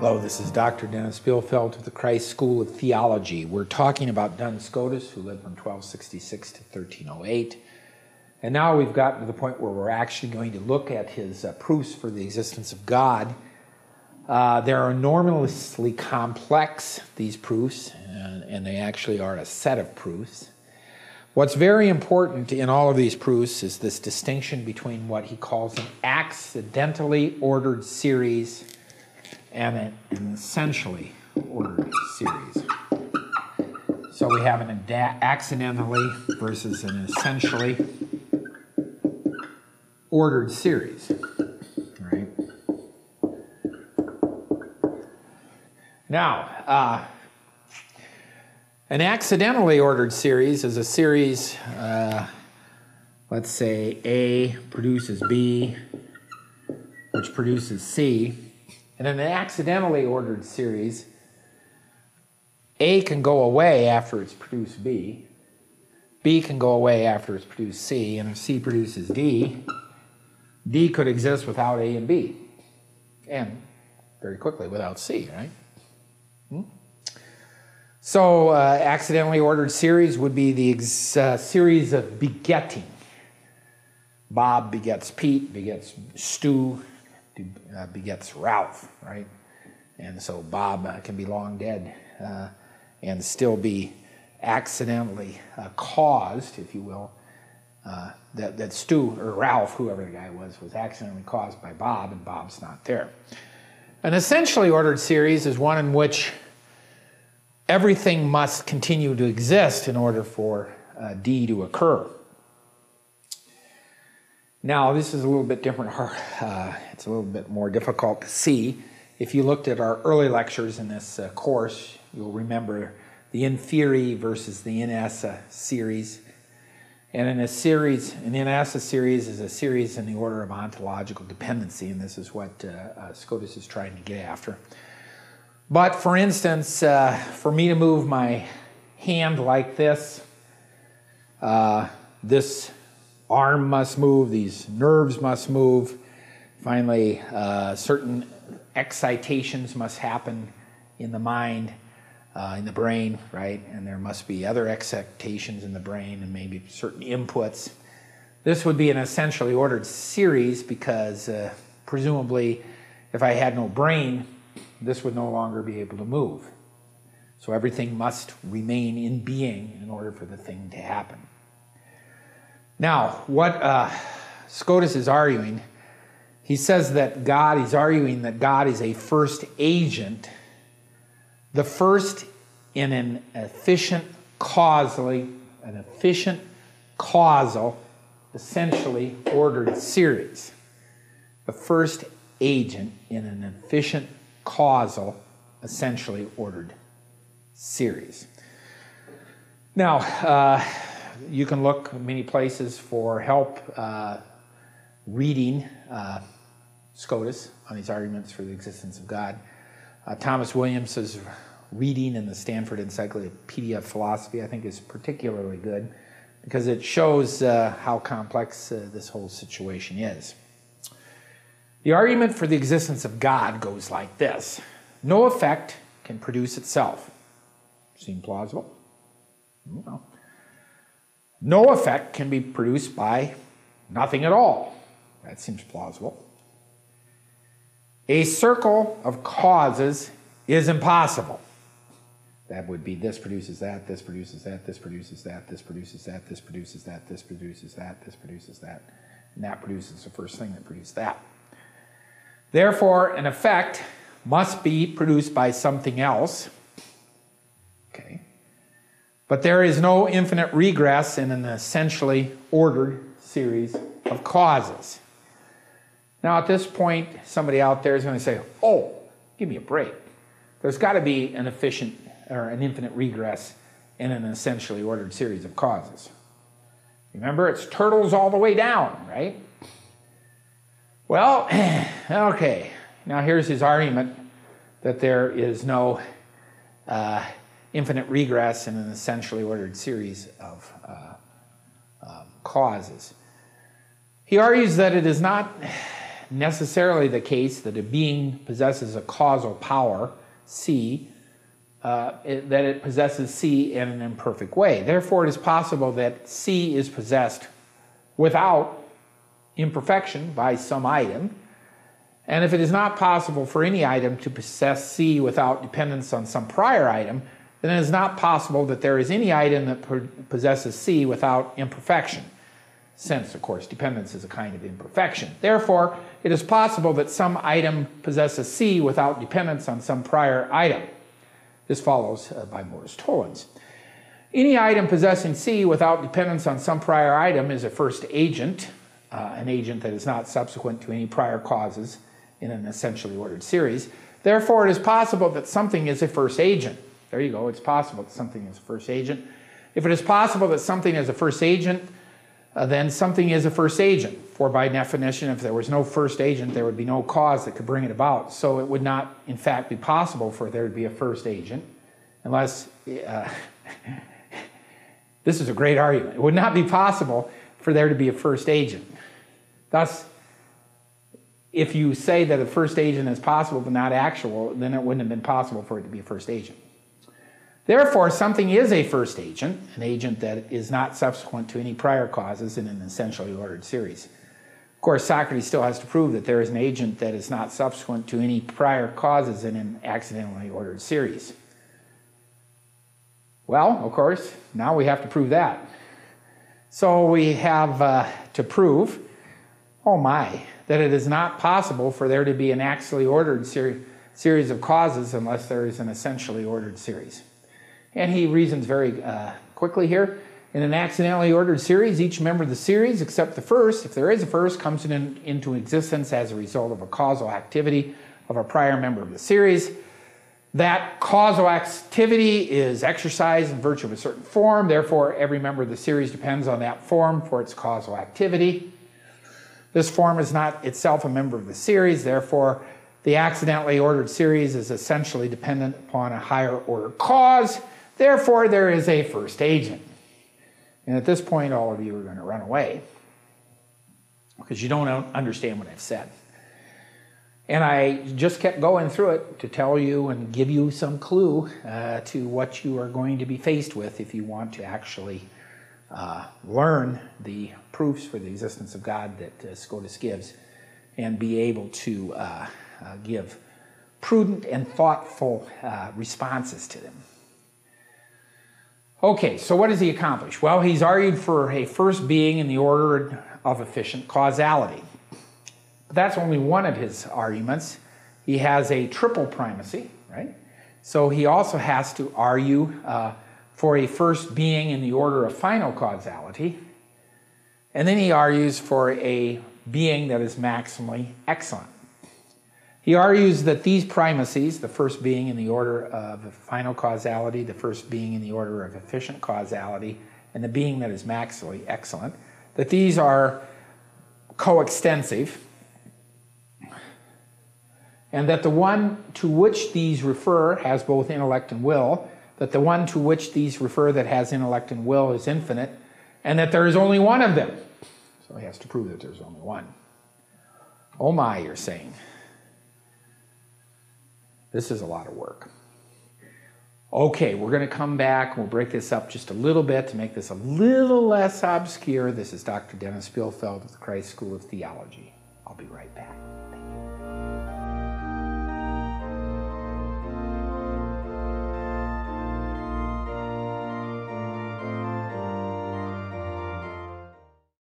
Hello, this is Dr. Dennis Bielfeldt of the Christ School of Theology. We're talking about Duns Scotus, who lived from 1266 to 1308. And now we've gotten to the point where we're actually going to look at his proofs for the existence of God. They're enormously complex, these proofs, and they actually are a set of proofs. What's very important in all of these proofs is this distinction between what he calls an accidentally ordered series and an essentially ordered series. So we have an accidentally versus an essentially ordered series, right? Now, an accidentally ordered series is a series, let's say A produces B, which produces C. And in an accidentally ordered series, A can go away after it's produced B, B can go away after it's produced C, and if C produces D, D could exist without A and B, and very quickly without C, right? So accidentally ordered series would be the series of begetting. Bob begets Pete, begets Stu, begets Ralph, right? And so Bob can be long dead and still be accidentally caused, if you will, that Stu, or Ralph, whoever the guy was accidentally caused by Bob, and Bob's not there. An essentially ordered series is one in which everything must continue to exist in order for D to occur. Now, this is a little bit different. It's a little bit more difficult to see. If you looked at our early lectures in this course, you'll remember the in theory versus the in esse series. And in a series, an in esse series is a series in the order of ontological dependency, and this is what Scotus is trying to get after. But for instance, for me to move my hand like this, this arm must move, these nerves must move. Finally, certain excitations must happen in the mind, in the brain, right? And there must be other excitations in the brain and maybe certain inputs. This would be an essentially ordered series because presumably if I had no brain, this would no longer be able to move. So everything must remain in being in order for the thing to happen. Now, what Scotus is arguing, he says that he's arguing that God is a first agent, the first in an efficient, causal, essentially ordered series. The first agent in an efficient, causal, essentially ordered series. Now, you can look many places for help reading Scotus on these arguments for the existence of God. Thomas Williams's reading in the Stanford Encyclopedia of Philosophy, I think, is particularly good because it shows how complex this whole situation is. The argument for the existence of God goes like this. No effect can produce itself. Seem plausible? No. No effect can be produced by nothing at all. That seems plausible. A circle of causes is impossible. That would be this produces that, this produces that, this produces that, this produces that, this produces that, this produces that, this produces that, and that produces the first thing that produced that. Therefore, an effect must be produced by something else. Okay. But there is no infinite regress in an essentially ordered series of causes. Now, at this point, somebody out there is going to say, oh, give me a break. There's got to be an efficient or an infinite regress in an essentially ordered series of causes. Remember, it's turtles all the way down, right? Well, okay. Now, here's his argument that there is no infinite regress in an essentially ordered series of causes. He argues that it is not necessarily the case that a being possesses a causal power, C, that it possesses C in an imperfect way. Therefore, it is possible that C is possessed without imperfection by some item. And if it is not possible for any item to possess C without dependence on some prior item, then it is not possible that there is any item that possesses C without imperfection, since, of course, dependence is a kind of imperfection. Therefore, it is possible that some item possesses C without dependence on some prior item. This follows by Morris-Tollens. Any item possessing C without dependence on some prior item is a first agent, an agent that is not subsequent to any prior causes in an essentially ordered series. Therefore, it is possible that something is a first agent. There you go, it's possible that something is a first agent. If it is possible that something is a first agent, then something is a first agent. For by definition, if there was no first agent, there would be no cause that could bring it about. So it would not, in fact, be possible for there to be a first agent, unless, this is a great argument. It would not be possible for there to be a first agent. Thus, if you say that a first agent is possible but not actual, then it wouldn't have been possible for it to be a first agent. Therefore, something is a first agent, an agent that is not subsequent to any prior causes in an essentially ordered series. Of course, Socrates still has to prove that there is an agent that is not subsequent to any prior causes in an accidentally ordered series. Well, of course, now we have to prove that. So we have to prove, oh my, that it is not possible for there to be an actually ordered series of causes unless there is an essentially ordered series. And he reasons very quickly here. In an accidentally ordered series, each member of the series, except the first, if there is a first, comes into existence as a result of a causal activity of a prior member of the series. That causal activity is exercised in virtue of a certain form. Therefore, every member of the series depends on that form for its causal activity. This form is not itself a member of the series. Therefore, the accidentally ordered series is essentially dependent upon a higher order cause. Therefore, there is a first agent. And at this point, all of you are going to run away because you don't understand what I've said. And I just kept going through it to tell you and give you some clue to what you are going to be faced with if you want to actually learn the proofs for the existence of God that Scotus gives and be able to give prudent and thoughtful responses to them. Okay, so what does he accomplish? Well, he's argued for a first being in the order of efficient causality. But that's only one of his arguments. He has a triple primacy, right? So he also has to argue for a first being in the order of final causality. And then he argues for a being that is maximally excellent. He argues that these primacies, the first being in the order of final causality, the first being in the order of efficient causality, and the being that is maximally excellent, that these are coextensive, and that the one to which these refer has both intellect and will, that the one to which these refer that has intellect and will is infinite, and that there is only one of them. So he has to prove that there's only one. Oh my, you're saying. This is a lot of work. Okay, we're going to come back. We'll break this up just a little bit to make this a little less obscure. This is Dr. Dennis Bielfeldt of the Christ School of Theology. I'll be right back.